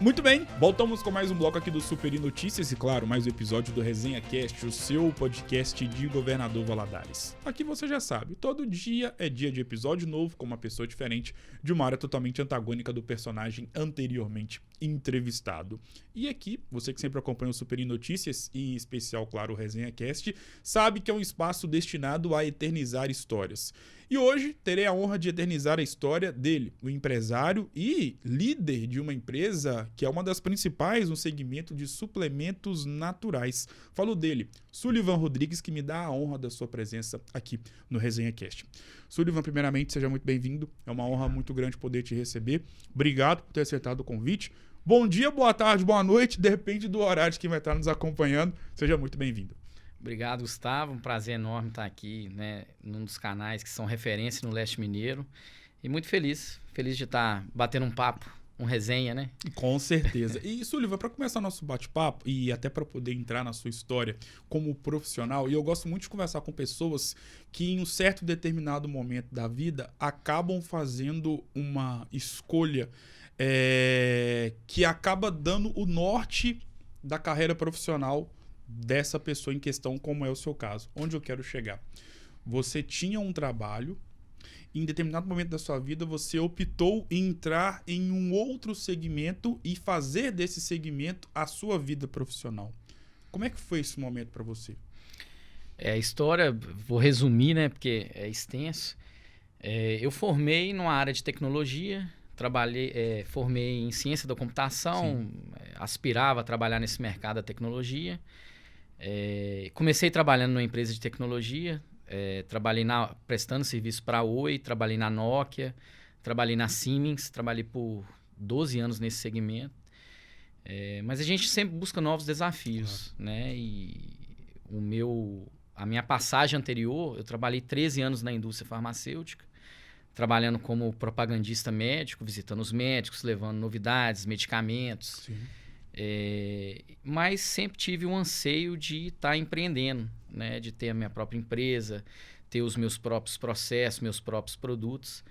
Muito bem, voltamos com mais um bloco aqui do Super Notícias e, claro, mais um episódio do Resenha Cast, o seu podcast de Governador Valadares. Aqui você já sabe, todo dia é dia de episódio novo com uma pessoa diferente de uma área totalmente antagônica do personagem anteriormente entrevistado. E aqui, você que sempre acompanha o Super Notícias e em especial, claro, o Resenha Cast, sabe que é um espaço destinado a eternizar histórias. E hoje terei a honra de eternizar a história dele, o empresário e líder de uma empresa que é uma das principais no segmento de suplementos naturais. Falo dele, Sullivan Rodrigues, que me dá a honra da sua presença aqui no Resenha Cast. Sullivan, primeiramente, seja muito bem-vindo. É uma honra muito grande poder te receber. Obrigado por ter aceitado o convite. Bom dia, boa tarde, boa noite, depende do horário de quem vai estar nos acompanhando. Seja muito bem-vindo. Obrigado, Gustavo. Um prazer enorme estar aqui, né, num dos canais que são referência no Leste Mineiro. E muito feliz de estar batendo um papo, resenha, né? Com certeza. E, Sullivan, para começar nosso bate-papo e até para poder entrar na sua história como profissional, e eu gosto muito de conversar com pessoas que em um certo determinado momento da vida acabam fazendo uma escolha que acaba dando o norte da carreira profissional dessa pessoa em questão, como é o seu caso. Onde eu quero chegar? Você tinha um trabalho, em determinado momento da sua vida você optou em entrar em um outro segmento e fazer desse segmento a sua vida profissional. Como é que foi esse momento para você? A história, vou resumir, né, porque é extenso. Eu formei numa área de tecnologia, formei em ciência da computação, aspirava a trabalhar nesse mercado da tecnologia. Comecei trabalhando numa empresa de tecnologia, trabalhei prestando serviço para a Oi, trabalhei na Nokia, trabalhei na Siemens, trabalhei por 12 anos nesse segmento. Mas a gente sempre busca novos desafios, né? E a minha passagem anterior, eu trabalhei 13 anos na indústria farmacêutica, trabalhando como propagandista médico, visitando os médicos, levando novidades, medicamentos. Sim. Mas sempre tive um anseio de estar empreendendo, né? De ter a minha própria empresa, ter os meus próprios processos, meus próprios produtos.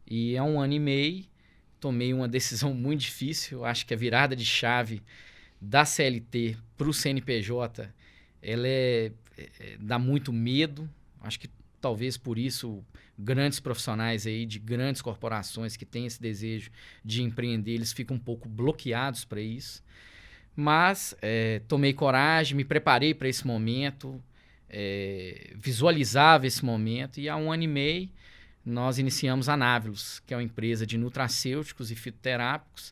E há 1 ano e meio tomei uma decisão muito difícil. Acho que a virada de chave da CLT para o CNPJ ela dá muito medo. Acho que talvez por isso grandes profissionais aí de grandes corporações que têm esse desejo de empreender, eles ficam um pouco bloqueados para isso. Mas tomei coragem, me preparei para esse momento, visualizava esse momento e há 1 ano e meio nós iniciamos a Navilos, que é uma empresa de nutracêuticos e fitoterápicos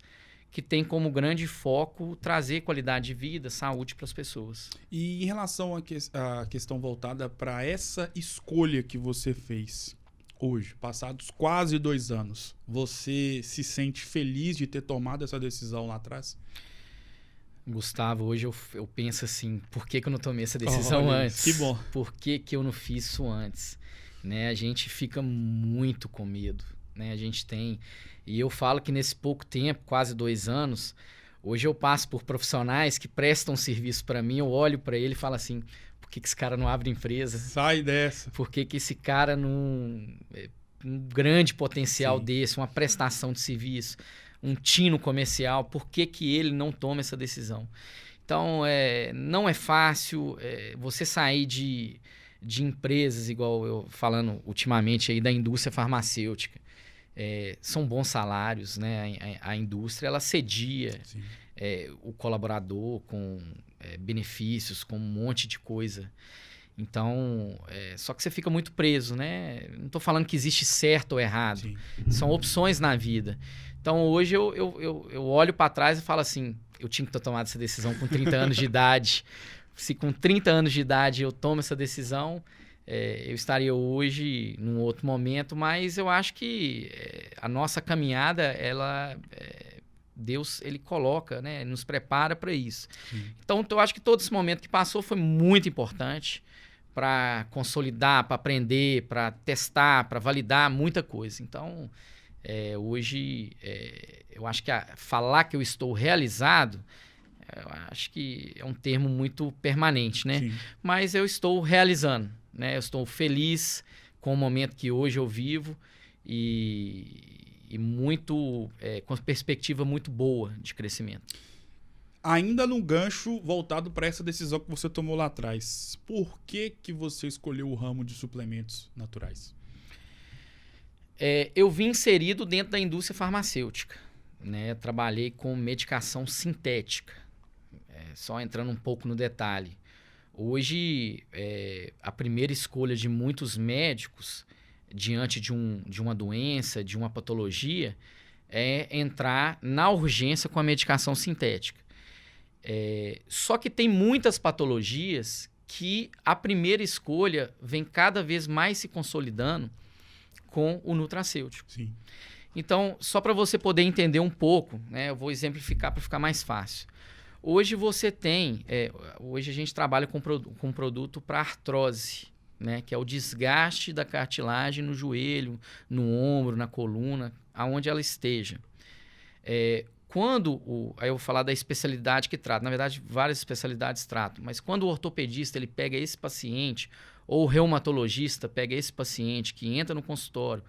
que tem como grande foco trazer qualidade de vida, saúde para as pessoas. E em relação à questão voltada para essa escolha que você fez hoje, passados quase 2 anos, você se sente feliz de ter tomado essa decisão lá atrás? Gustavo, hoje eu penso assim, por que eu não tomei essa decisão antes? Que bom. Por que eu não fiz isso antes? Né? A gente fica muito com medo, né? A gente tem... E eu falo que nesse pouco tempo, quase 2 anos, hoje eu passo por profissionais que prestam serviço para mim, eu olho para ele e falo assim, por que esse cara não abre empresa? Sai dessa. Por que esse cara não... Um grande potencial desse, uma prestação de serviço, um tino comercial, por que ele não toma essa decisão? Então, não é fácil você sair de empresas, igual eu falando ultimamente aí da indústria farmacêutica. São bons salários, né? A indústria ela cedia o colaborador com benefícios, com um monte de coisa. Então, só que você fica muito preso, né? Não estou falando que existe certo ou errado. Sim. São opções na vida. Então, hoje eu olho para trás e falo assim, eu tinha que ter tomado essa decisão com 30 anos de idade. Se com 30 anos de idade eu tomo essa decisão, eu estaria hoje num outro momento, mas eu acho que a nossa caminhada, Deus, ele coloca, né? Ele nos prepara para isso. Então, eu acho que todo esse momento que passou foi muito importante para consolidar, para aprender, para testar, para validar muita coisa. Então, hoje, eu acho que falar que eu estou realizado, eu acho que é um termo muito permanente, né? Sim. Mas eu estou realizando, né? Eu estou feliz com o momento que hoje eu vivo e muito com perspectiva muito boa de crescimento. Ainda no gancho voltado para essa decisão que você tomou lá atrás, por que você escolheu o ramo de suplementos naturais? Eu vim inserido dentro da indústria farmacêutica, né? Trabalhei com medicação sintética, só entrando um pouco no detalhe. Hoje, a primeira escolha de muitos médicos diante de uma doença, de uma patologia, é entrar na urgência com a medicação sintética. Só que tem muitas patologias que a primeira escolha vem cada vez mais se consolidando com o nutracêutico. Sim. Então, só para você poder entender um pouco, né, eu vou exemplificar para ficar mais fácil. Hoje você tem, hoje a gente trabalha com um produto para artrose, né, que é o desgaste da cartilagem no joelho, no ombro, na coluna, aonde ela esteja. Aí eu vou falar da especialidade que trata, na verdade várias especialidades tratam, mas quando o ortopedista ele pega esse paciente, ou o reumatologista pega esse paciente que entra no consultório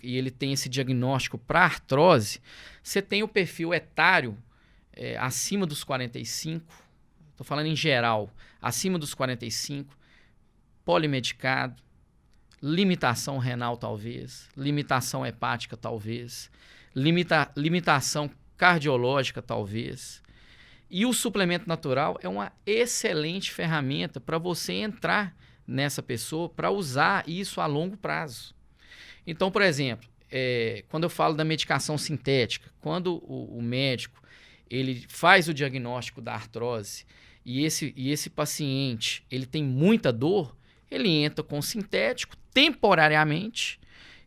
e ele tem esse diagnóstico para artrose, você tem o perfil etário acima dos 45, estou falando em geral, acima dos 45, polimedicado, limitação renal talvez, limitação hepática talvez, limitação cardiológica talvez. E o suplemento natural é uma excelente ferramenta para você entrar nessa pessoa, para usar isso a longo prazo. Então, por exemplo, quando eu falo da medicação sintética, quando o médico ele faz o diagnóstico da artrose e esse paciente ele tem muita dor, ele entra com sintético temporariamente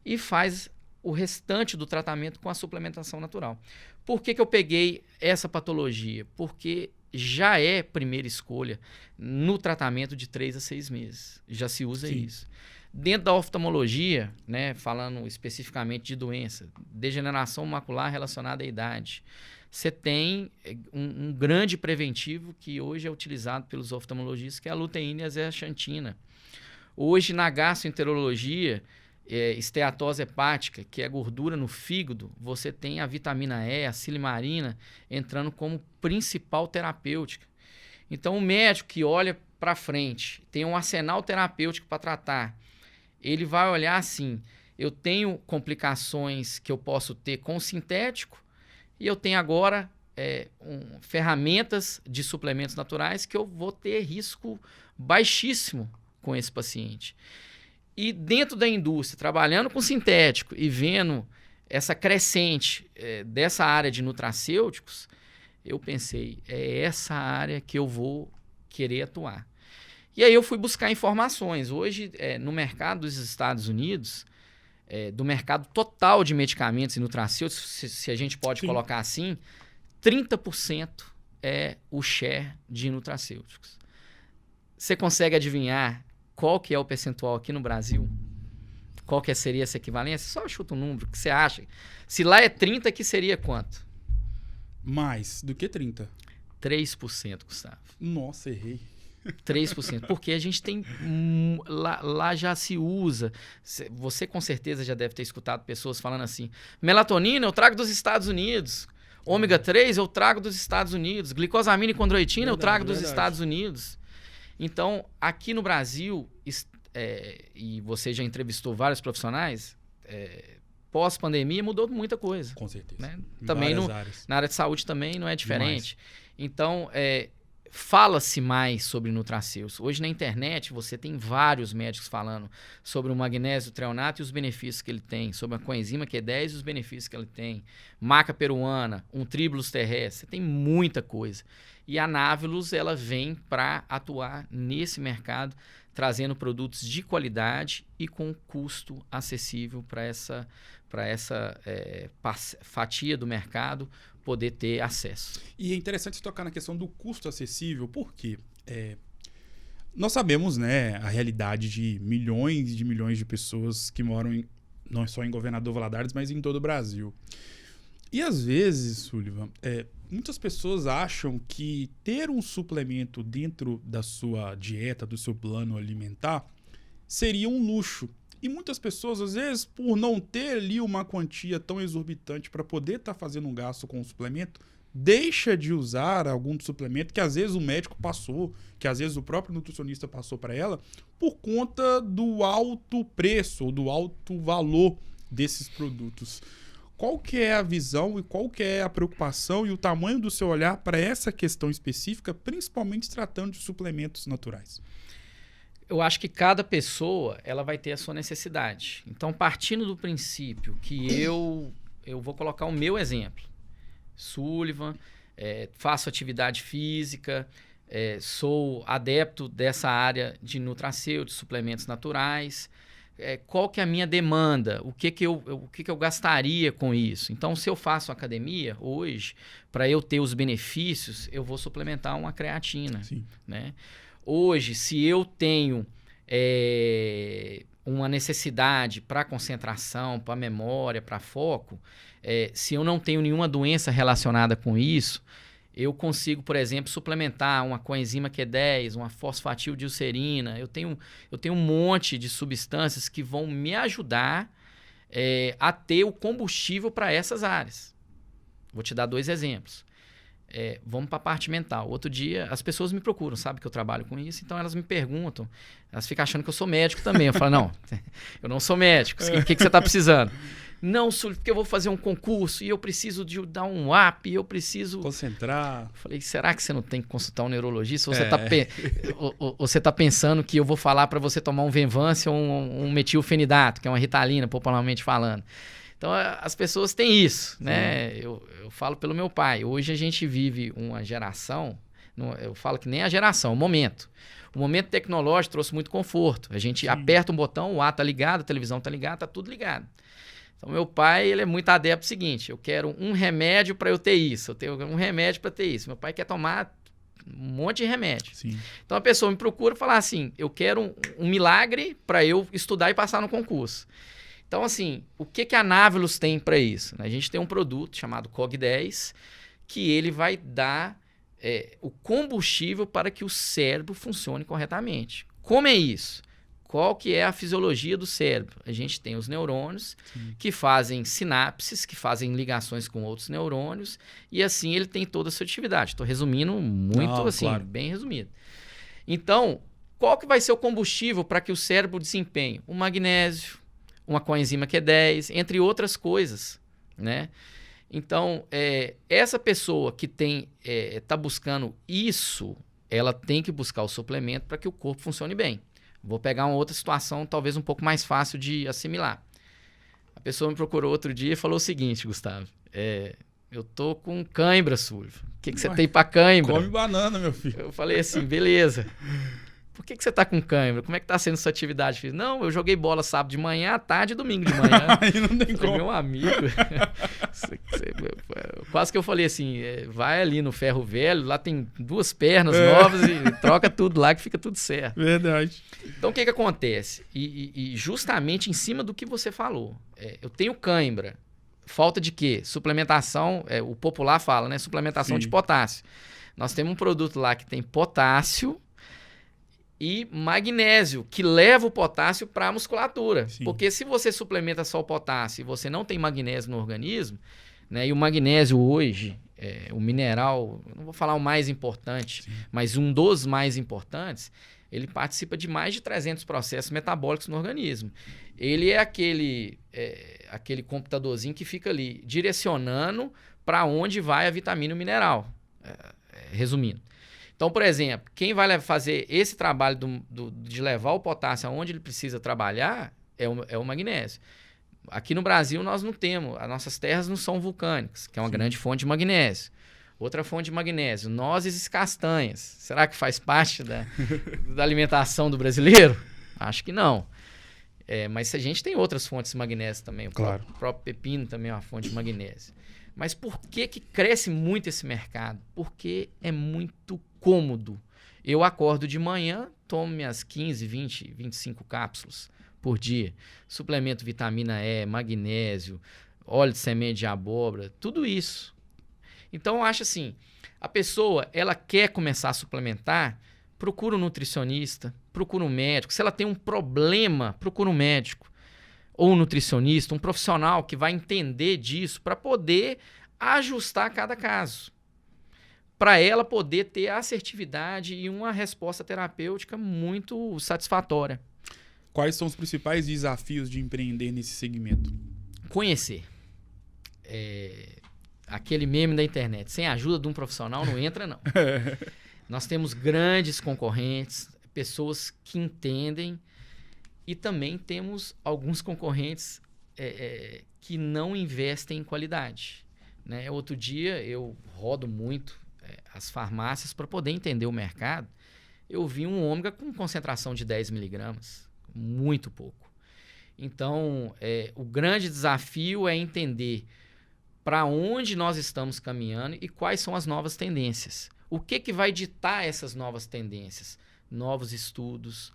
e faz o restante do tratamento com a suplementação natural. Por que eu peguei essa patologia? Porque já é primeira escolha no tratamento de 3 a 6 meses. Já se usa isso. Dentro da oftalmologia, né, falando especificamente de doença, degeneração macular relacionada à idade, você tem um grande preventivo que hoje é utilizado pelos oftalmologistas, que é a luteína e a zeaxantina. Hoje, na gastroenterologia, esteatose hepática, que é gordura no fígado, você tem a vitamina E, a silimarina, entrando como principal terapêutica. Então, o médico que olha para frente, tem um arsenal terapêutico para tratar, ele vai olhar assim, eu tenho complicações que eu posso ter com o sintético e eu tenho agora ferramentas de suplementos naturais que eu vou ter risco baixíssimo com esse paciente. E dentro da indústria, trabalhando com sintético e vendo essa crescente dessa área de nutracêuticos, eu pensei, é essa área que eu vou querer atuar. E aí eu fui buscar informações. Hoje, no mercado dos Estados Unidos, do mercado total de medicamentos e nutracêuticos, se a gente pode colocar assim, 30% é o share de nutracêuticos. Você consegue adivinhar qual que é o percentual aqui no Brasil? Qual que seria essa equivalência? Só chuta um número. O que você acha? Se lá é 30, aqui seria quanto? Mais do que 30. 3%, Gustavo. Nossa, errei. 3%. Porque a gente tem... Lá já se usa. Você com certeza já deve ter escutado pessoas falando assim, melatonina eu trago dos Estados Unidos. Ômega 3 eu trago dos Estados Unidos. Glicosamina e condroitina eu trago dos Estados Unidos. Então, aqui no Brasil, e você já entrevistou vários profissionais, pós-pandemia mudou muita coisa. Com certeza. Né? Também na área de saúde também não é diferente. Demais. Então, fala-se mais sobre nutracêuticos. Hoje na internet você tem vários médicos falando sobre o magnésio treonato e os benefícios que ele tem, sobre a coenzima Q10 e os benefícios que ele tem, maca peruana, um tribulus terrestre, você tem muita coisa. E a Navilus, ela vem para atuar nesse mercado, trazendo produtos de qualidade e com custo acessível para essa fatia do mercado poder ter acesso. E é interessante tocar na questão do custo acessível, porque nós sabemos, né, a realidade de milhões de pessoas que moram não só em Governador Valadares, mas em todo o Brasil. E às vezes, Sullivan, muitas pessoas acham que ter um suplemento dentro da sua dieta, do seu plano alimentar, seria um luxo. E muitas pessoas, às vezes, por não ter ali uma quantia tão exorbitante para poder estar fazendo um gasto com o suplemento, deixa de usar algum suplemento que às vezes o médico passou, que às vezes o próprio nutricionista passou para ela, por conta do alto preço ou do alto valor desses produtos. Qual que é a visão e qual que é a preocupação e o tamanho do seu olhar para essa questão específica, principalmente tratando de suplementos naturais? Eu acho que cada pessoa ela vai ter a sua necessidade. Então, partindo do princípio que eu vou colocar o meu exemplo. Sullivan, faço atividade física, sou adepto dessa área de nutracêuticos, de suplementos naturais. Qual que é a minha demanda? O que eu gastaria com isso? Então, se eu faço academia hoje, para eu ter os benefícios, eu vou suplementar uma creatina. Sim. Né? Hoje, se eu tenho uma necessidade para concentração, para memória, para foco, se eu não tenho nenhuma doença relacionada com isso, eu consigo, por exemplo, suplementar uma coenzima Q10, uma fosfatildilcerina. Eu tenho um monte de substâncias que vão me ajudar a ter o combustível para essas áreas. Vou te dar 2 exemplos. Vamos para a parte mental. Outro dia, as pessoas me procuram, sabe que eu trabalho com isso, então elas me perguntam, elas ficam achando que eu sou médico também. Eu falo, não, eu não sou médico, o que você está precisando? Não, porque eu vou fazer um concurso e eu preciso de dar um up, eu preciso... concentrar. Eu falei, será que você não tem que consultar um neurologista? Você tá pensando que eu vou falar para você tomar um Venvance ou um metilfenidato, que é uma Ritalina, popularmente falando. Então, as pessoas têm isso, né? Eu falo pelo meu pai. Hoje a gente vive uma geração, eu falo que nem a geração, o momento. O momento tecnológico trouxe muito conforto. A gente aperta um botão, o ar tá ligado, a televisão tá ligada, tá tudo ligado. Então, meu pai, ele é muito adepto do seguinte, eu quero um remédio para eu ter isso, eu tenho um remédio para ter isso. Meu pai quer tomar um monte de remédio. Sim. Então, a pessoa me procura e fala assim, eu quero um milagre para eu estudar e passar no concurso. Então, assim, o que a Navilus tem para isso? A gente tem um produto chamado COG10, que ele vai dar o combustível para que o cérebro funcione corretamente. Como é isso? Qual que é a fisiologia do cérebro? A gente tem os neurônios que fazem sinapses, que fazem ligações com outros neurônios, e assim ele tem toda a sua atividade. Estou resumindo muito, claro. Bem resumido. Então, qual que vai ser o combustível para que o cérebro desempenhe? O magnésio, uma coenzima Q10, entre outras coisas, né? Então, essa pessoa que está buscando isso, ela tem que buscar o suplemento para que o corpo funcione bem. Vou pegar uma outra situação, talvez um pouco mais fácil de assimilar. A pessoa me procurou outro dia e falou o seguinte, Gustavo, eu tô com cãibra, Sullivan. O que você tem para cãibra? Come banana, meu filho. Eu falei assim, beleza. Por que você tá com cãibra? Como é que tá sendo sua atividade física? Não, eu joguei bola sábado de manhã, à tarde e domingo de manhã. Aí não tem como. Meu amigo. Quase que eu falei assim, vai ali no ferro velho, lá tem 2 pernas novas e troca tudo lá que fica tudo certo. Verdade. Então, o que acontece? E justamente em cima do que você falou. Eu tenho cãibra. Falta de quê? Suplementação, o popular fala, né? Suplementação de potássio. Nós temos um produto lá que tem potássio e magnésio, que leva o potássio para a musculatura. Sim. Porque se você suplementa só o potássio e você não tem magnésio no organismo, né, e o magnésio hoje, o mineral, não vou falar o mais importante, mas um dos mais importantes, ele participa de mais de 300 processos metabólicos no organismo. Ele é aquele computadorzinho que fica ali direcionando para onde vai a vitamina e o mineral, resumindo. Então, por exemplo, quem vai fazer esse trabalho de levar o potássio aonde ele precisa trabalhar é o magnésio. Aqui no Brasil nós não temos, as nossas terras não são vulcânicas, que é uma grande fonte de magnésio. Outra fonte de magnésio, nozes e castanhas. Será que faz parte da alimentação do brasileiro? Acho que não. Mas a gente tem outras fontes de magnésio também. O próprio pepino também é uma fonte de magnésio. Mas por que cresce muito esse mercado? Porque é muito cômodo. Eu acordo de manhã, tomo minhas 15, 20, 25 cápsulas por dia. Suplemento vitamina E, magnésio, óleo de semente de abóbora, tudo isso. Então, eu acho assim, a pessoa, ela quer começar a suplementar, procura um nutricionista, procura um médico. Se ela tem um problema, procura um médico ou um nutricionista, um profissional que vai entender disso para poder ajustar cada caso. Para ela poder ter assertividade e uma resposta terapêutica muito satisfatória. Quais são os principais desafios de empreender nesse segmento? Conhecer. Aquele meme da internet, sem a ajuda de um profissional não entra, não. Nós temos grandes concorrentes, pessoas que entendem, e também temos alguns concorrentes que não investem em qualidade. Né? Outro dia eu rodo muito as farmácias para poder entender o mercado. Eu vi um ômega com concentração de 10 miligramas, muito pouco. Então, o grande desafio é entender para onde nós estamos caminhando e quais são as novas tendências. O que vai ditar essas novas tendências? Novos estudos,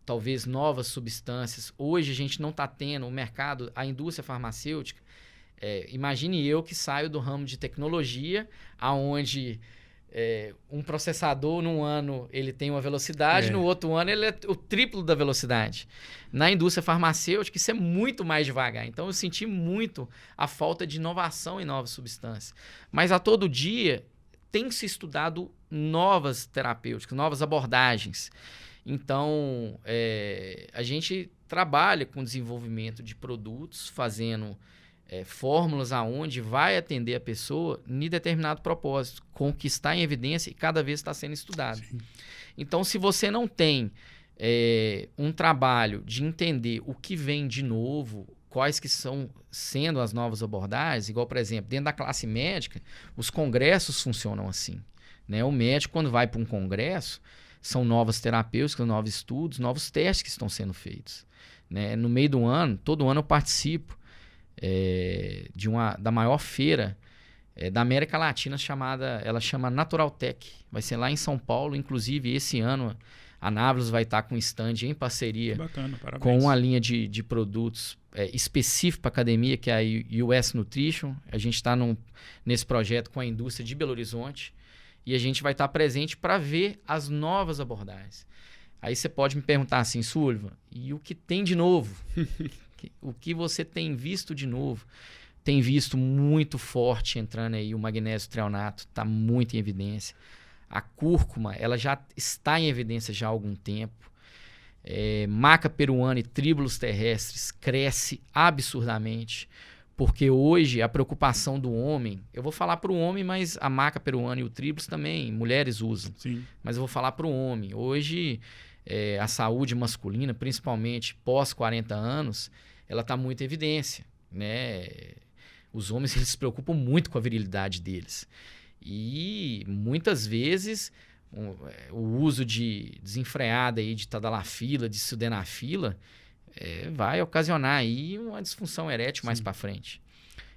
talvez novas substâncias. Hoje a gente não está tendo o mercado, a indústria farmacêutica. Imagine eu que saio do ramo de tecnologia, onde um processador num ano ele tem uma velocidade, no outro ano ele é o triplo da velocidade. Na indústria farmacêutica isso é muito mais devagar. Então eu senti muito a falta de inovação em novas substâncias. Mas a todo dia tem se estudado novas terapêuticas, novas abordagens. Então a gente trabalha com desenvolvimento de produtos, fazendo fórmulas aonde vai atender a pessoa em determinado propósito, com o que está em evidência e cada vez está sendo estudado. Sim. Então, se você não tem um trabalho de entender o que vem de novo, quais que são sendo as novas abordagens, igual, por exemplo, dentro da classe médica, os congressos funcionam assim. Né? O médico, quando vai para um congresso, são novas terapêuticas, novos estudos, novos testes que estão sendo feitos. Né? No meio do ano, todo ano eu participo da maior feira da América Latina, ela chama Naturaltech. Vai ser lá em São Paulo. Inclusive, esse ano, a Navios vai estar com um stand em parceria com uma linha de produtos específico para academia, que é a US Nutrition. A gente está nesse projeto com a indústria de Belo Horizonte e a gente vai estar presente para ver as novas abordagens. Aí você pode me perguntar assim, Sullivan, e o que tem de novo? O que você tem visto de novo? Tem visto muito forte entrando aí o magnésio treonato, está muito em evidência. A cúrcuma, ela já está em evidência já há algum tempo. Maca peruana e tríbulos terrestres cresce absurdamente, porque hoje a preocupação do homem, eu vou falar para o homem, mas a maca peruana e o tríbulos também, mulheres usam. Sim. Mas eu vou falar para o homem. Hoje, a saúde masculina, principalmente pós 40 anos, ela está muito em evidência, né? Os homens eles se preocupam muito com a virilidade deles. E muitas vezes o uso desenfreado aí de tadalafila, de sildenafila, vai ocasionar aí uma disfunção erétil mais para frente.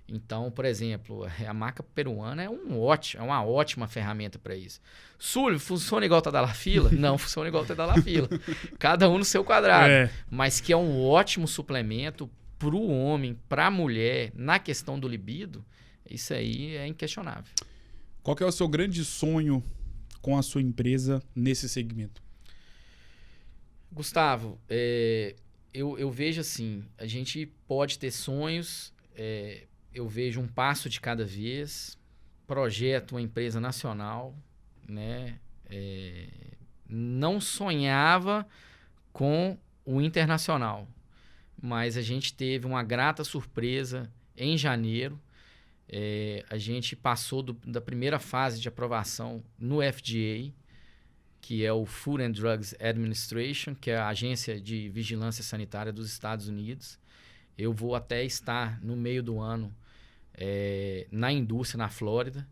Então, por exemplo, a maca peruana é uma ótima ferramenta para isso. Sul, funciona igual tadalafila? Não funciona igual tadalafila. Cada um no seu quadrado. Mas que é um ótimo suplemento para o homem, para a mulher, na questão do libido, isso aí é inquestionável. Qual que é o seu grande sonho com a sua empresa nesse segmento? Gustavo, eu vejo assim, a gente pode ter sonhos, eu vejo um passo de cada vez, projeto uma empresa nacional, né? Não sonhava com o internacional, mas a gente teve uma grata surpresa em janeiro. A gente passou da primeira fase de aprovação no FDA, que é o Food and Drugs Administration, que é a agência de vigilância sanitária dos Estados Unidos. Eu vou até estar no meio do ano na indústria na Flórida,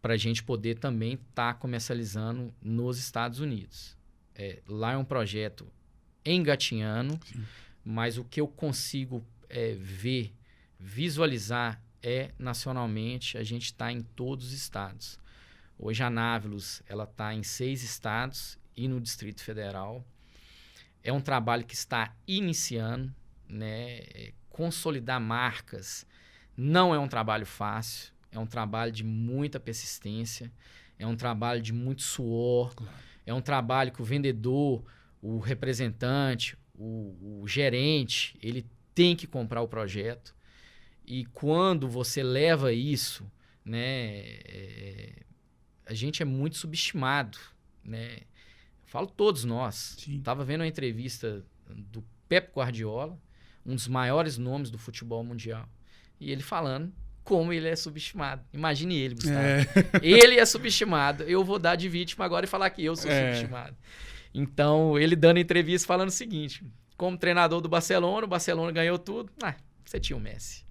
para a gente poder também estar comercializando nos Estados Unidos. Lá é um projeto engatinhando, sim, mas o que eu consigo visualizar nacionalmente, a gente está em todos os estados. Hoje a Navios está em 6 estados e no Distrito Federal. É um trabalho que está iniciando, né? Consolidar marcas não é um trabalho fácil, é um trabalho de muita persistência, é um trabalho de muito suor, é um trabalho que o vendedor, o representante, o gerente, ele tem que comprar o projeto. E quando você leva isso, né, a gente é muito subestimado, né? Falo todos nós. Estava vendo uma entrevista do Pep Guardiola, um dos maiores nomes do futebol mundial, e ele falando como ele é subestimado. Imagine ele, Gustavo. Ele é subestimado. Eu vou dar de vítima agora e falar que eu sou subestimado. Então, ele dando entrevista falando o seguinte: como treinador do Barcelona, o Barcelona ganhou tudo. Você tinha o Messi.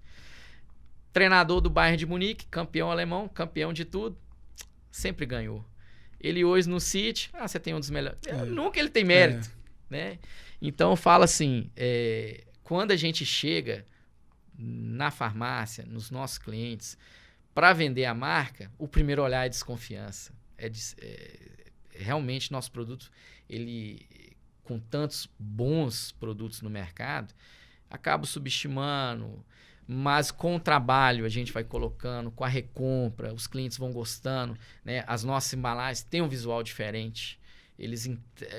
Treinador do Bayern de Munique, campeão alemão, campeão de tudo, sempre ganhou. Ele hoje no City, você tem um dos melhores. Nunca ele tem mérito, né? Então, fala assim, quando a gente chega na farmácia, nos nossos clientes, para vender a marca, o primeiro olhar é desconfiança. Realmente, nosso produto, ele, com tantos bons produtos no mercado, acaba subestimando, mas com o trabalho a gente vai colocando, com a recompra, os clientes vão gostando, né? As nossas embalagens têm um visual diferente,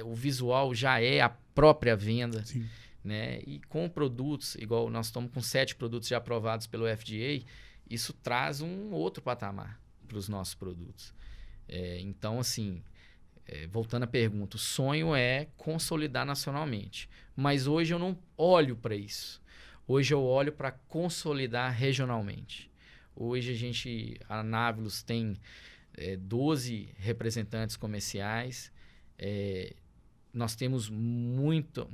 o visual já é a própria venda. Sim. Né? E com produtos, igual nós estamos com 7 produtos já aprovados pelo FDA, isso traz um outro patamar para os nossos produtos. Então, assim, voltando à pergunta, o sonho é consolidar nacionalmente, mas hoje eu não olho para isso. Hoje eu olho para consolidar regionalmente. Hoje a Navilos tem 12 representantes comerciais. Nós temos muita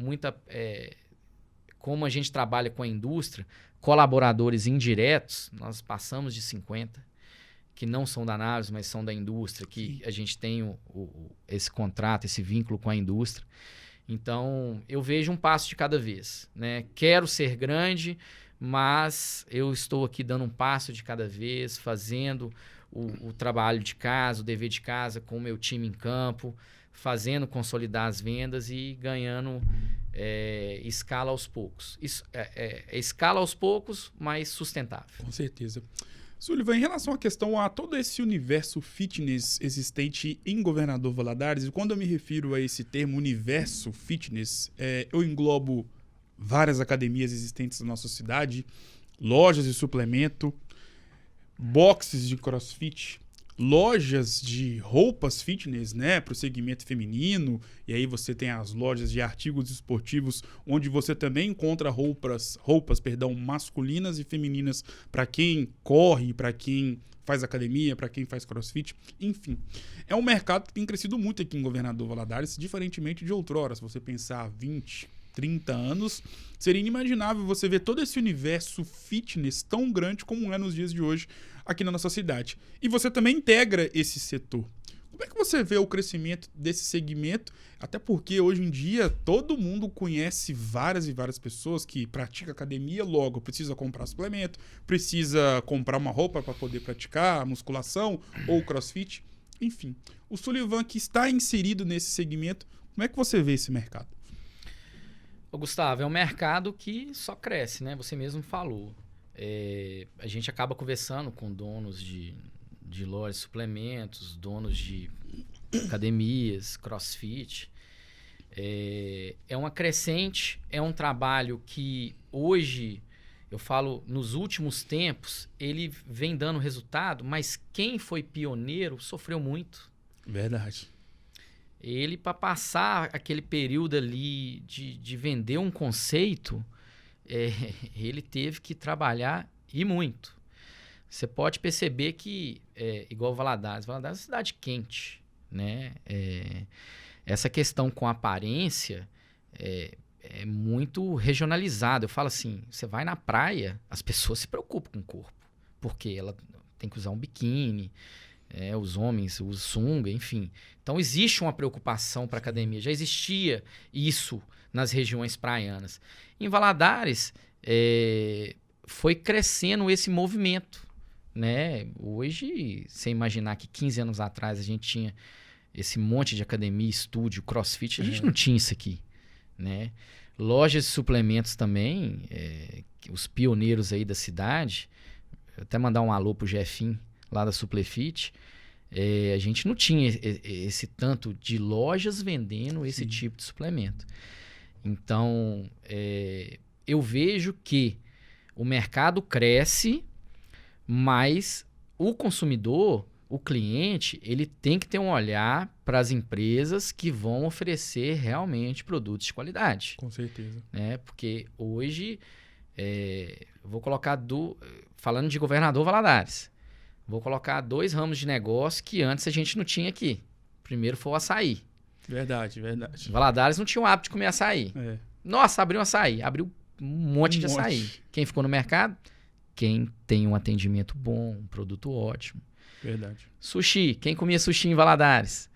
como a gente trabalha com a indústria, colaboradores indiretos, nós passamos de 50, que não são da Navilos, mas são da indústria, que a gente tem esse contrato, esse vínculo com a indústria. Então, eu vejo um passo de cada vez, né? Quero ser grande, mas eu estou aqui dando um passo de cada vez, fazendo o trabalho de casa, o dever de casa com o meu time em campo, fazendo consolidar as vendas e ganhando escala aos poucos. Escala aos poucos, mas sustentável. Com certeza. Sullivan, em relação à questão a todo esse universo fitness existente em Governador Valadares, e quando eu me refiro a esse termo universo fitness, eu englobo várias academias existentes na nossa cidade, lojas de suplemento, boxes de crossfit, lojas de roupas fitness, né, para o segmento feminino, e aí você tem as lojas de artigos esportivos, onde você também encontra roupas, masculinas e femininas para quem corre, para quem faz academia, para quem faz crossfit, enfim. É um mercado que tem crescido muito aqui em Governador Valadares, diferentemente de outrora. Se você pensar 20, 30 anos, seria inimaginável você ver todo esse universo fitness tão grande como é nos dias de hoje aqui na nossa cidade. E você também integra esse setor. Como é que você vê o crescimento desse segmento? Até porque hoje em dia todo mundo conhece várias e várias pessoas que praticam academia, logo precisa comprar suplemento, precisa comprar uma roupa para poder praticar musculação ou crossfit. Enfim, o Sullivan que está inserido nesse segmento, como é que você vê esse mercado? Gustavo, é um mercado que só cresce, né? Você mesmo falou. A gente acaba conversando com donos de lojas de suplementos, donos de academias, crossfit. É uma crescente, é um trabalho que hoje, eu falo, nos últimos tempos, ele vem dando resultado, mas quem foi pioneiro sofreu muito. Verdade. Ele, para passar aquele período ali de vender um conceito, ele teve que trabalhar e muito. Você pode perceber que, igual Valadares é uma cidade quente, né? Essa questão com aparência é muito regionalizada. Eu falo assim, você vai na praia, as pessoas se preocupam com o corpo, porque ela tem que usar um biquíni, os homens usam sunga, enfim. Então, existe uma preocupação para a academia. Já existia isso nas regiões praianas. Em Valadares, foi crescendo esse movimento, né? Hoje, você imaginar que 15 anos atrás a gente tinha esse monte de academia, estúdio, crossfit, a gente não tinha isso aqui, né? Lojas de suplementos também, os pioneiros aí da cidade, até mandar um alô pro Jefinho, lá da Suplefit, A gente não tinha esse tanto de lojas vendendo esse tipo de suplemento. Então, eu vejo que o mercado cresce, mas o consumidor, o cliente, ele tem que ter um olhar para as empresas que vão oferecer realmente produtos de qualidade. Com certeza. Né? Porque hoje, vou colocar, falando de Governador Valadares, vou colocar 2 ramos de negócio que antes a gente não tinha aqui. Primeiro foi o açaí. Verdade. Valadares não tinha o hábito de comer açaí. Nossa, abriu um açaí. Abriu um monte de açaí. Quem ficou no mercado? Quem tem um atendimento bom, um produto ótimo. Verdade. Sushi. Quem comia sushi em Valadares?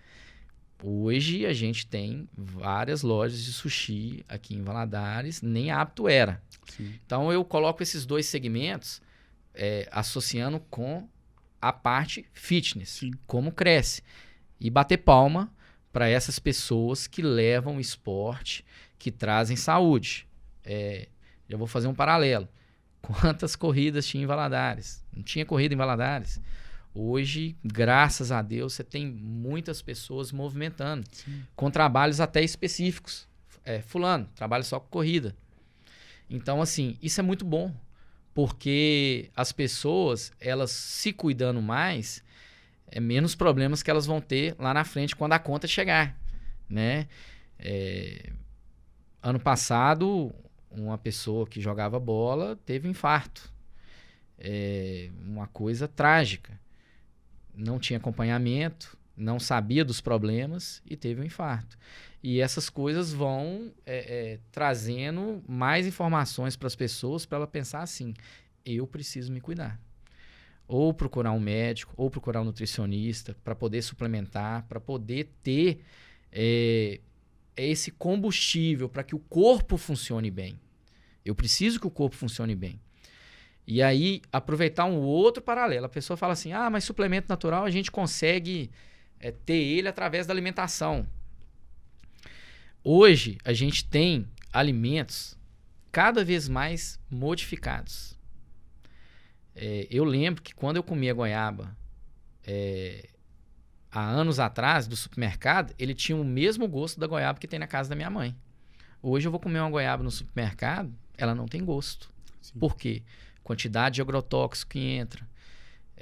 Hoje a gente tem várias lojas de sushi aqui em Valadares. Nem apto era. Sim. Então eu coloco esses 2 segmentos associando com a parte fitness. Sim. Como cresce. E bater palma para essas pessoas que levam o esporte, que trazem saúde. Já vou fazer um paralelo. Quantas corridas tinha em Valadares? Não tinha corrida em Valadares. Hoje, graças a Deus, você tem muitas pessoas movimentando. Sim. Com trabalhos até específicos. Fulano, trabalha só com corrida. Então, assim, isso é muito bom. Porque as pessoas, elas se cuidando mais, menos problemas que elas vão ter lá na frente quando a conta chegar, né? Ano passado, uma pessoa que jogava bola teve um infarto. Uma coisa trágica. Não tinha acompanhamento, não sabia dos problemas e teve um infarto. E essas coisas vão trazendo mais informações para as pessoas para ela pensar assim, eu preciso me cuidar. Ou procurar um médico, ou procurar um nutricionista para poder suplementar, para poder ter esse combustível para que o corpo funcione bem. Eu preciso que o corpo funcione bem. E aí, aproveitar um outro paralelo. A pessoa fala assim, mas suplemento natural a gente consegue ter ele através da alimentação. Hoje, a gente tem alimentos cada vez mais modificados. Eu lembro que quando eu comia goiaba, há anos atrás, do supermercado, ele tinha o mesmo gosto da goiaba que tem na casa da minha mãe. Hoje eu vou comer uma goiaba no supermercado, ela não tem gosto. Sim. Por quê? Quantidade de agrotóxico que entra,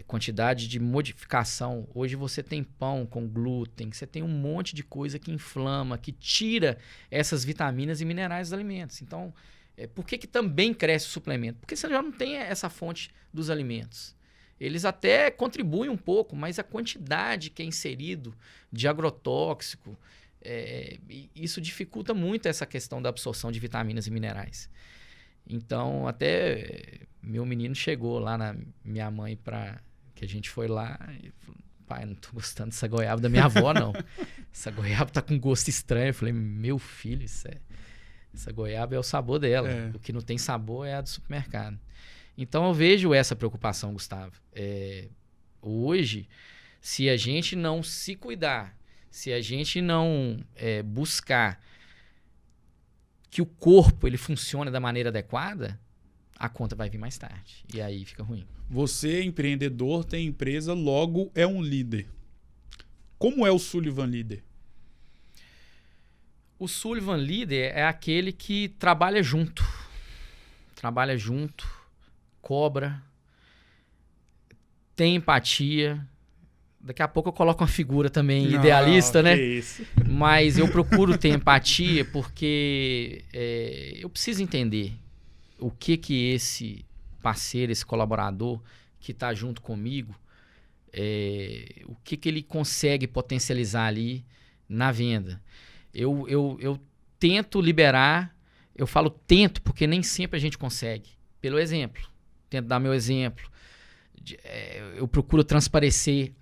quantidade de modificação. Hoje você tem pão com glúten, você tem um monte de coisa que inflama, que tira essas vitaminas e minerais dos alimentos. Então, por que também cresce o suplemento? Porque você já não tem essa fonte dos alimentos. Eles até contribuem um pouco, mas a quantidade que é inserido de agrotóxico, isso dificulta muito essa questão da absorção de vitaminas e minerais. Então, até meu menino chegou lá na minha mãe, que a gente foi lá e falou, pai, não tô gostando dessa goiaba da minha avó, não. Essa goiaba tá com gosto estranho. Eu falei, meu filho, essa goiaba é o sabor dela. O que não tem sabor é a do supermercado. Então, eu vejo essa preocupação, Gustavo. Hoje, se a gente não se cuidar, se a gente não buscar que o corpo ele funcione da maneira adequada, a conta vai vir mais tarde. E aí fica ruim. Você, empreendedor, tem empresa, logo é um líder. Como é o Sullivan Líder? O Sullivan Líder é aquele que trabalha junto. Trabalha junto, cobra, tem empatia. Daqui a pouco eu coloco uma figura também idealista, né? Isso. Mas eu procuro ter empatia porque eu preciso entender o que esse parceiro, esse colaborador que está junto comigo, o que ele consegue potencializar ali na venda. Eu tento liberar, eu falo tento porque nem sempre a gente consegue. Pelo exemplo, tento dar meu exemplo. Eu procuro transparecer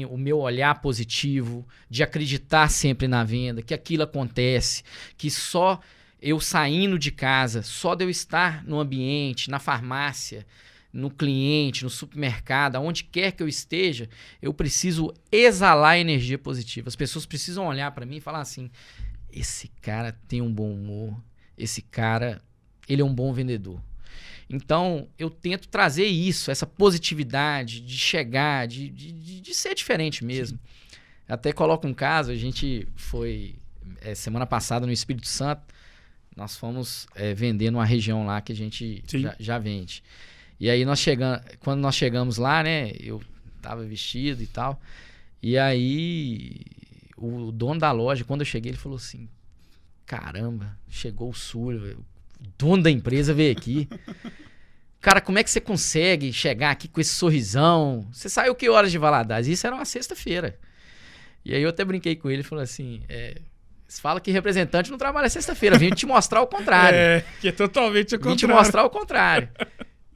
o meu olhar positivo, de acreditar sempre na venda, que aquilo acontece, que só eu saindo de casa, só de eu estar no ambiente, na farmácia, no cliente, no supermercado, aonde quer que eu esteja, eu preciso exalar energia positiva. As pessoas precisam olhar para mim e falar assim, esse cara tem um bom humor, esse cara, ele é um bom vendedor. Então, eu tento trazer isso, essa positividade de chegar, de ser diferente mesmo. Sim. Até coloco um caso, a gente foi, semana passada, no Espírito Santo, nós fomos vender numa região lá que a gente já vende. E aí, quando nós chegamos lá, né, eu tava vestido e tal, e aí o dono da loja, quando eu cheguei, ele falou assim, caramba, chegou o Súlio, o dono da empresa veio aqui. Cara, como é que você consegue chegar aqui com esse sorrisão? Você saiu que horas de Valadares? Isso era uma sexta-feira. E aí eu até brinquei com ele e falei assim, você fala que representante não trabalha sexta-feira, vim te mostrar o contrário. Que é totalmente o contrário. Vim te mostrar o contrário.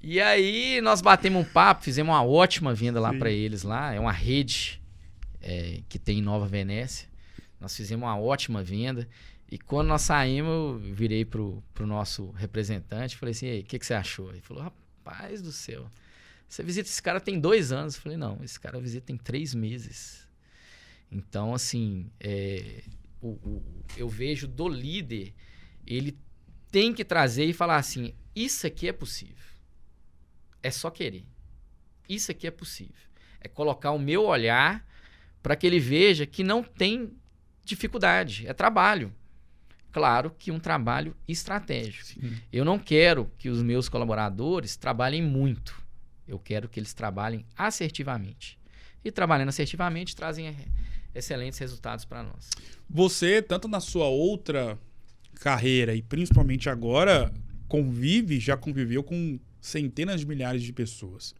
E aí nós batemos um papo, fizemos uma ótima venda lá para eles lá, é uma rede que tem em Nova Venécia. Nós fizemos uma ótima venda. E quando nós saímos, eu virei pro nosso representante e falei assim, o que você achou? Ele falou, rapaz do céu, você visita esse cara tem 2 anos. Eu falei, não, esse cara visita tem 3 meses. Então, assim, eu vejo do líder, ele tem que trazer e falar assim, isso aqui é possível. É só querer. Isso aqui é possível. É colocar o meu olhar para que ele veja que não tem dificuldade, é trabalho. Claro que um trabalho estratégico. Sim. Eu não quero que os meus colaboradores trabalhem muito. Eu quero que eles trabalhem assertivamente. E trabalhando assertivamente, trazem excelentes resultados para nós. Você, tanto na sua outra carreira e principalmente agora, já conviveu com centenas de milhares de pessoas.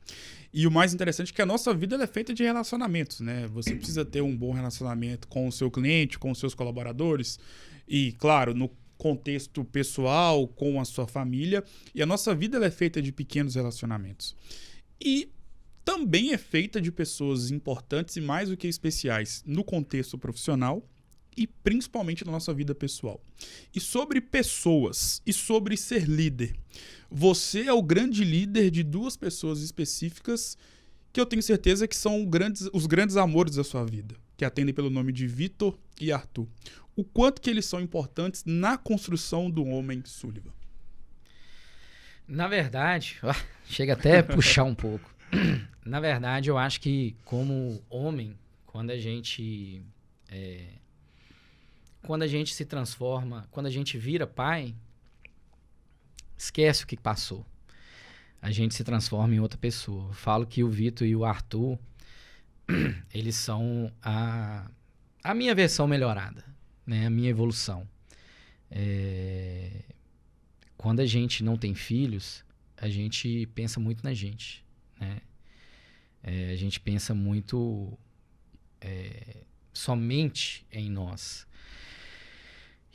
E o mais interessante é que a nossa vida ela é feita de relacionamentos, né? Você precisa ter um bom relacionamento com o seu cliente, com os seus colaboradores e, claro, no contexto pessoal, com a sua família. E a nossa vida ela é feita de pequenos relacionamentos. E também é feita de pessoas importantes e mais do que especiais no contexto profissional e principalmente na nossa vida pessoal. E sobre pessoas e sobre ser líder. Você é o grande líder de 2 pessoas específicas que eu tenho certeza que são os grandes amores da sua vida, que atendem pelo nome de Vitor e Arthur. O quanto que eles são importantes na construção do homem Sullivan? Na verdade, chega até a puxar um pouco. Na verdade, eu acho que como homem, quando a gente se transforma, quando a gente vira pai, esquece o que passou. A gente se transforma em outra pessoa. Eu falo que o Vitor e o Arthur, eles são a minha versão melhorada, né? A minha evolução. Quando a gente não tem filhos, a gente pensa muito na gente, né? A gente pensa muito somente em nós.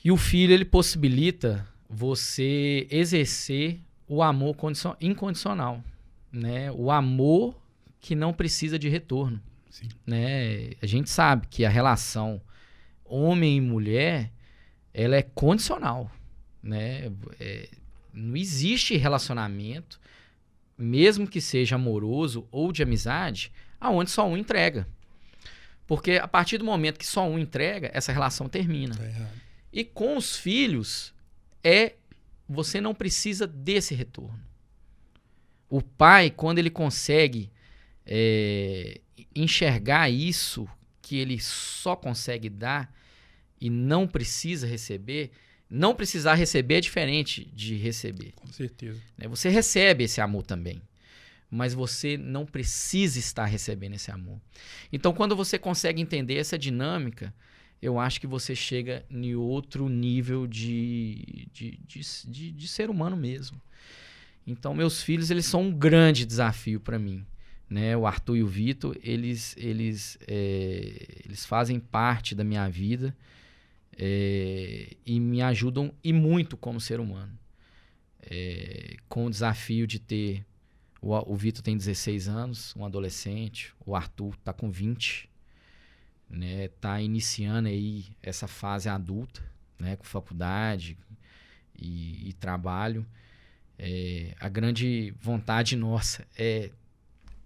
E o filho, ele possibilita você exercer o amor incondicional, né? O amor que não precisa de retorno. Sim. Né? A gente sabe que a relação homem e mulher, ela é condicional, né? Não existe relacionamento, mesmo que seja amoroso ou de amizade, aonde só um entrega. Porque a partir do momento que só um entrega, essa relação termina. Tá errado. E com os filhos, você não precisa desse retorno. O pai, quando ele consegue enxergar isso, que ele só consegue dar e não precisa receber, não precisar receber é diferente de receber. Com certeza. Você recebe esse amor também, mas você não precisa estar recebendo esse amor. Então, quando você consegue entender essa dinâmica, eu acho que você chega em outro nível de ser humano mesmo. Então, meus filhos, eles são um grande desafio para mim, né? O Arthur e o Vitor, eles fazem parte da minha vida e me ajudam e muito como ser humano. Com o desafio de ter... O Vitor tem 16 anos, um adolescente. O Arthur está com 20. Né, tá iniciando aí essa fase adulta, né, com faculdade e trabalho. A grande vontade nossa é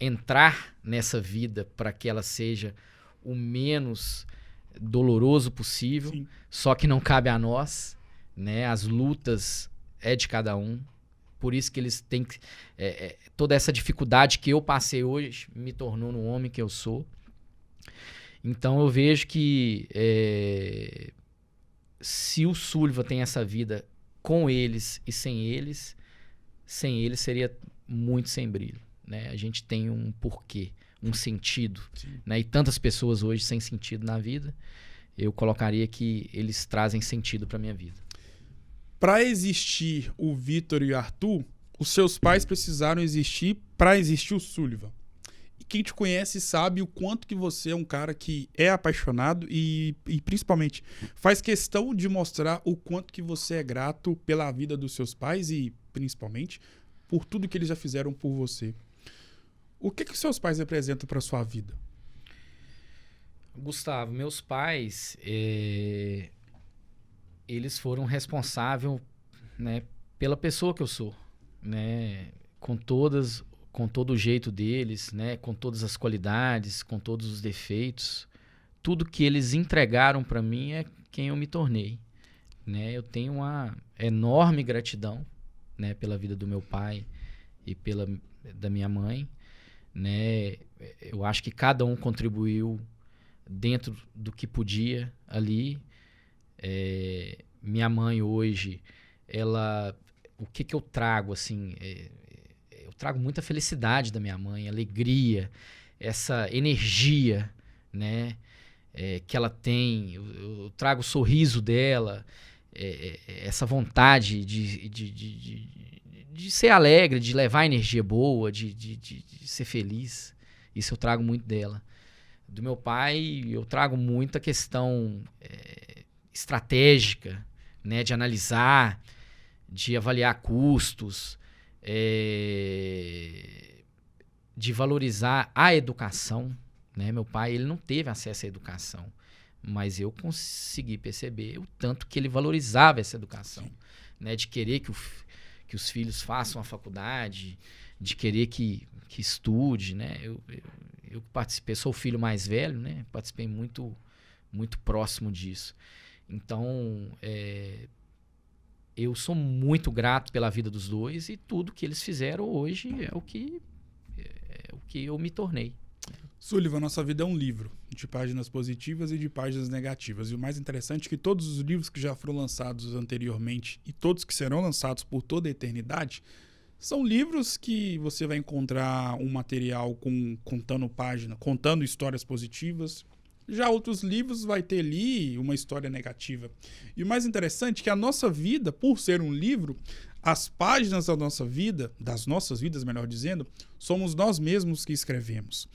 entrar nessa vida para que ela seja o menos doloroso possível. Sim. Só que não cabe a nós, né? As lutas é de cada um. por isso que eles têm toda essa dificuldade que eu passei hoje me tornou no homem que eu sou. Então eu vejo que se o Sullivan tem essa vida com eles e sem eles seria muito sem brilho, né? A gente tem um porquê, um sentido, né? E tantas pessoas hoje sem sentido na vida, eu colocaria que eles trazem sentido para minha vida. Para existir o Vitor e o Arthur, os seus pais precisaram existir para existir o Sullivan. E quem te conhece sabe o quanto que você é um cara que é apaixonado e principalmente faz questão de mostrar o quanto que você é grato pela vida dos seus pais e principalmente por tudo que eles já fizeram por você. O que que seus pais representam para sua vida? Gustavo, meus pais, eles foram responsáveis, né, pela pessoa que eu sou, né, com todo o jeito deles, né, com todas as qualidades, com todos os defeitos. Tudo que eles entregaram para mim é quem eu me tornei, né? Eu tenho uma enorme gratidão, né, pela vida do meu pai e da minha mãe, né? Eu acho que cada um contribuiu dentro do que podia ali. Minha mãe hoje, o que eu trago, assim, eu trago muita felicidade da minha mãe, alegria, essa energia, né, que ela tem. Eu trago o sorriso dela, essa vontade de ser alegre, de levar energia boa, de ser feliz. Isso eu trago muito dela. Do meu pai, eu trago muita questão estratégica, né, de analisar, de avaliar custos, de valorizar a educação, né? Meu pai, ele não teve acesso à educação, mas eu consegui perceber o tanto que ele valorizava essa educação, né? De querer que os filhos façam a faculdade, de querer que estude, né? Eu participei, sou o filho mais velho, né? Participei muito, muito próximo disso. Então, eu sou muito grato pela vida dos dois e tudo que eles fizeram hoje é o que eu me tornei. Sullivan, nossa vida é um livro de páginas positivas e de páginas negativas. E o mais interessante é que todos os livros que já foram lançados anteriormente e todos que serão lançados por toda a eternidade são livros que você vai encontrar um material contando histórias positivas. Já outros livros vai ter ali uma história negativa. E o mais interessante é que a nossa vida, por ser um livro, as páginas da nossa vida, das nossas vidas, melhor dizendo, somos nós mesmos que escrevemos.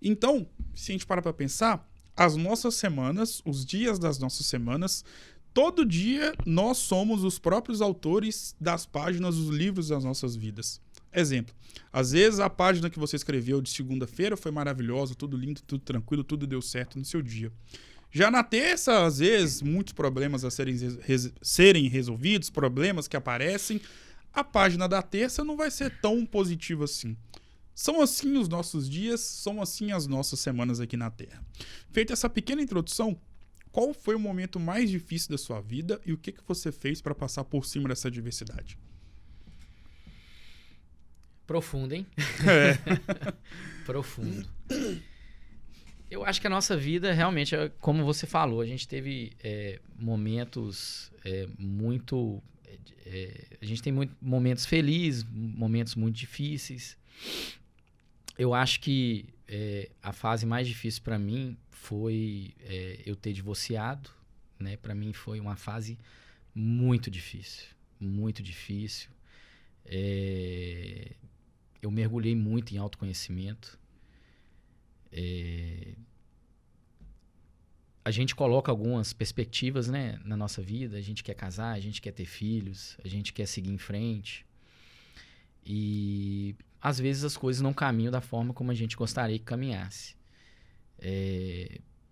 Então, se a gente parar para pensar, as nossas semanas, os dias das nossas semanas, todo dia nós somos os próprios autores das páginas dos livros das nossas vidas. Exemplo, às vezes a página que você escreveu de segunda-feira foi maravilhosa, tudo lindo, tudo tranquilo, tudo deu certo no seu dia. Já na terça, às vezes, muitos problemas a serem resolvidos, problemas que aparecem, a página da terça não vai ser tão positiva assim. São assim os nossos dias, são assim as nossas semanas aqui na Terra. Feita essa pequena introdução, qual foi o momento mais difícil da sua vida e o que você fez para passar por cima dessa adversidade? Profundo, hein? Profundo. Eu acho que a nossa vida realmente, como você falou, a gente teve momentos muito... a gente tem momentos felizes, momentos muito difíceis. Eu acho que a fase mais difícil para mim foi eu ter divorciado, né? Para mim foi uma fase muito difícil, muito difícil. Eu mergulhei muito em autoconhecimento. A gente coloca algumas perspectivas, né, na nossa vida. A gente quer casar, a gente quer ter filhos, a gente quer seguir em frente. E às vezes as coisas não caminham da forma como a gente gostaria que caminhasse.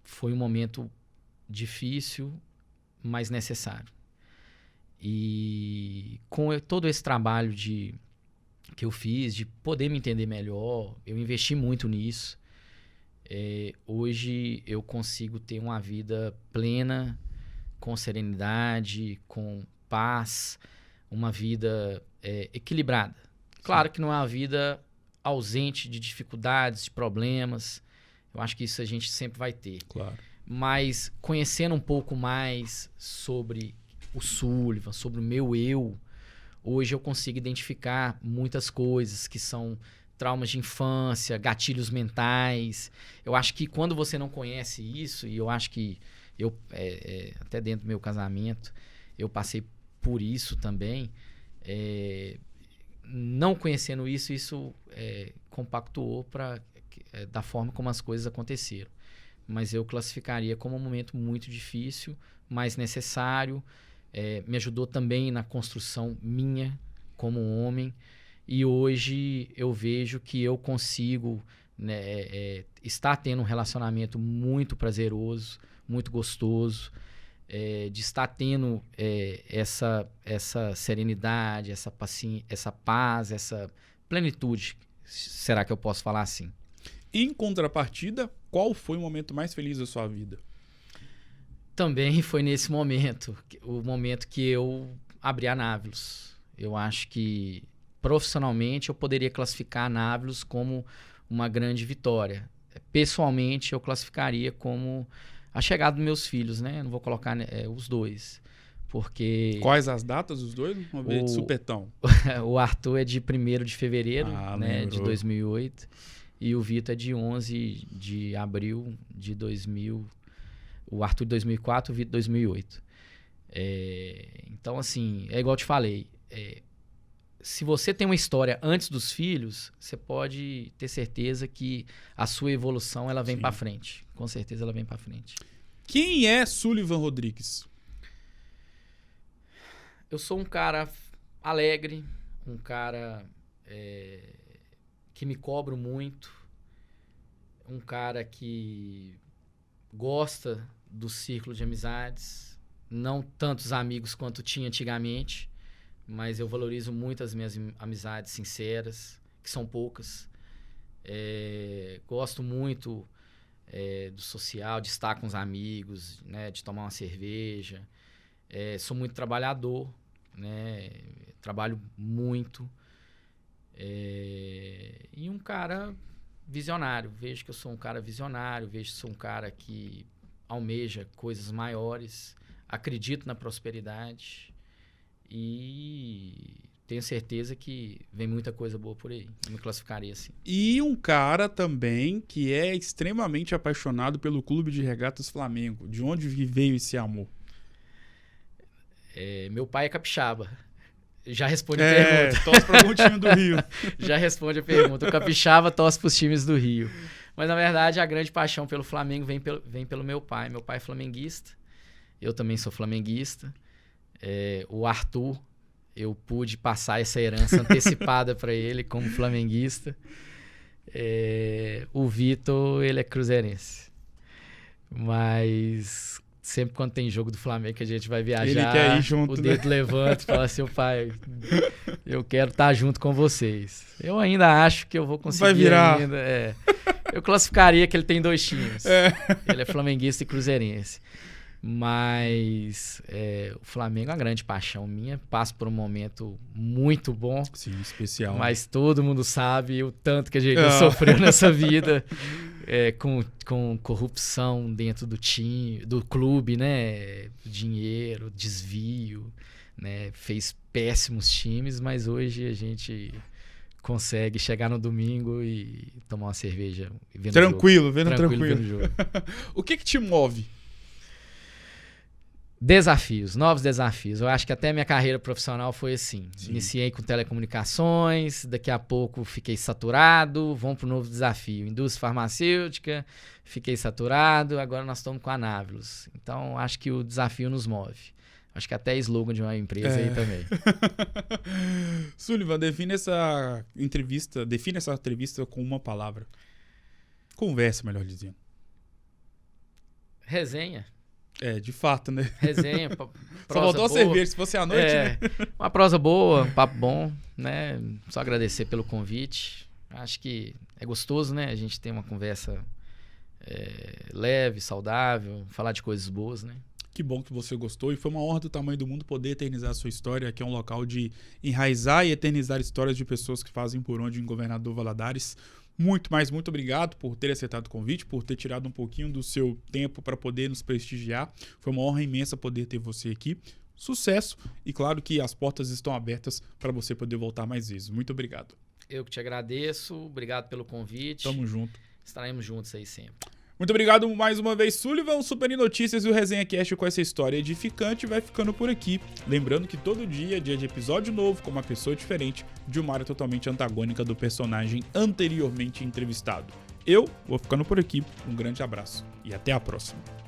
Foi um momento difícil, mas necessário. E com todo esse trabalho que eu fiz, de poder me entender melhor, eu investi muito nisso. Hoje eu consigo ter uma vida plena, com serenidade, com paz, uma vida equilibrada. Claro que não é uma vida ausente de dificuldades, de problemas. Eu acho que isso a gente sempre vai ter. Claro. Mas conhecendo um pouco mais sobre o Sullivan, sobre o meu eu, hoje eu consigo identificar muitas coisas que são traumas de infância, gatilhos mentais. Eu acho que quando você não conhece isso, e eu acho que até dentro do meu casamento, eu passei por isso também, não conhecendo isso compactuou da forma como as coisas aconteceram. Mas eu classificaria como um momento muito difícil, mas necessário. Me ajudou também na construção minha como homem. E hoje eu vejo que eu consigo, né, estar tendo um relacionamento muito prazeroso, muito gostoso, de estar tendo essa serenidade, essa paciência, essa paz, essa plenitude. Será que eu posso falar assim? Em contrapartida, qual foi o momento mais feliz da sua vida? Também foi nesse momento, o momento que eu abri a Navilos. Eu acho que profissionalmente eu poderia classificar a Navilos como uma grande vitória. Pessoalmente eu classificaria como a chegada dos meus filhos, né? Não vou colocar os dois, porque... Quais as datas dos dois? Vamos ver de supetão. O Arthur é de 1º de fevereiro, né, de 2008, e o Vitor é de 11 de abril de 2000. O Arthur de 2004, o Vitor de 2008. Então, assim, é igual eu te falei. Se você tem uma história antes dos filhos, você pode ter certeza que a sua evolução ela vem para frente. Com certeza ela vem para frente. Quem é Sullivan Rodrigues? Eu sou um cara alegre, um cara que me cobro muito, um cara que gosta do círculo de amizades, não tantos amigos quanto tinha antigamente, mas eu valorizo muito as minhas amizades sinceras, que são poucas. Gosto muito do social, de estar com os amigos, né, de tomar uma cerveja. Sou muito trabalhador, né, trabalho muito. E um cara visionário. Vejo que eu sou um cara visionário, vejo que sou um cara que almeja coisas maiores, acredito na prosperidade e tenho certeza que vem muita coisa boa por aí. Eu me classificaria assim. E um cara também que é extremamente apaixonado pelo Clube de Regatas Flamengo. De onde veio esse amor? Meu pai é capixaba. Já responde a pergunta. Torce para algum time do Rio. Já responde a pergunta. O capixaba torce para os times do Rio. Mas, na verdade, a grande paixão pelo Flamengo vem pelo meu pai. Meu pai é flamenguista. Eu também sou flamenguista. O Arthur, eu pude passar essa herança antecipada para ele como flamenguista. O Vitor, ele é cruzeirense. Mas sempre quando tem jogo do Flamengo que a gente vai viajar, ele quer ir junto, o dedo levanta e fala assim, pai, eu quero estar junto com vocês. Eu ainda acho que eu vou conseguir. Vai virar. Ainda. Eu classificaria que ele tem 2 times. Ele é flamenguista e cruzeirense. Mas o Flamengo é uma grande paixão minha. Passo por um momento muito bom. Sim, especial. Mas todo mundo sabe o tanto que a gente sofreu nessa vida. Com corrupção dentro do time, do clube, né? Dinheiro, desvio, né? Fez péssimos times, mas hoje a gente consegue chegar no domingo e tomar uma cerveja vendo tranquilo, vendo jogo. O que te move? Desafios, novos desafios. Eu acho que até minha carreira profissional foi assim. Sim. Iniciei com telecomunicações, daqui a pouco fiquei saturado, vamos para um novo desafio. Indústria farmacêutica, fiquei saturado, agora nós estamos com a Navilos. Então, acho que o desafio nos move. Acho que até é slogan de uma empresa aí também. Sullivan, define essa entrevista com uma palavra. Conversa, melhor dizendo. Resenha. De fato, né? Resenha, só faltou a cerveja, se fosse à noite, né? Uma prosa boa, um papo bom, né? Só agradecer pelo convite. Acho que é gostoso, né? A gente tem uma conversa leve, saudável, falar de coisas boas, né? Que bom que você gostou e foi uma honra do tamanho do mundo poder eternizar a sua história. Aqui é um local de enraizar e eternizar histórias de pessoas que fazem por onde em Governador Valadares. Muito obrigado por ter aceitado o convite, por ter tirado um pouquinho do seu tempo para poder nos prestigiar. Foi uma honra imensa poder ter você aqui. Sucesso e claro que as portas estão abertas para você poder voltar mais vezes. Muito obrigado. Eu que te agradeço, obrigado pelo convite. Tamo junto. Estaremos juntos aí sempre. Muito obrigado mais uma vez, Sullivan, o Super Notícias e o Resenha Cast com essa história edificante vai ficando por aqui. Lembrando que todo dia é dia de episódio novo com uma pessoa diferente de uma área totalmente antagônica do personagem anteriormente entrevistado. Eu vou ficando por aqui, um grande abraço e até a próxima.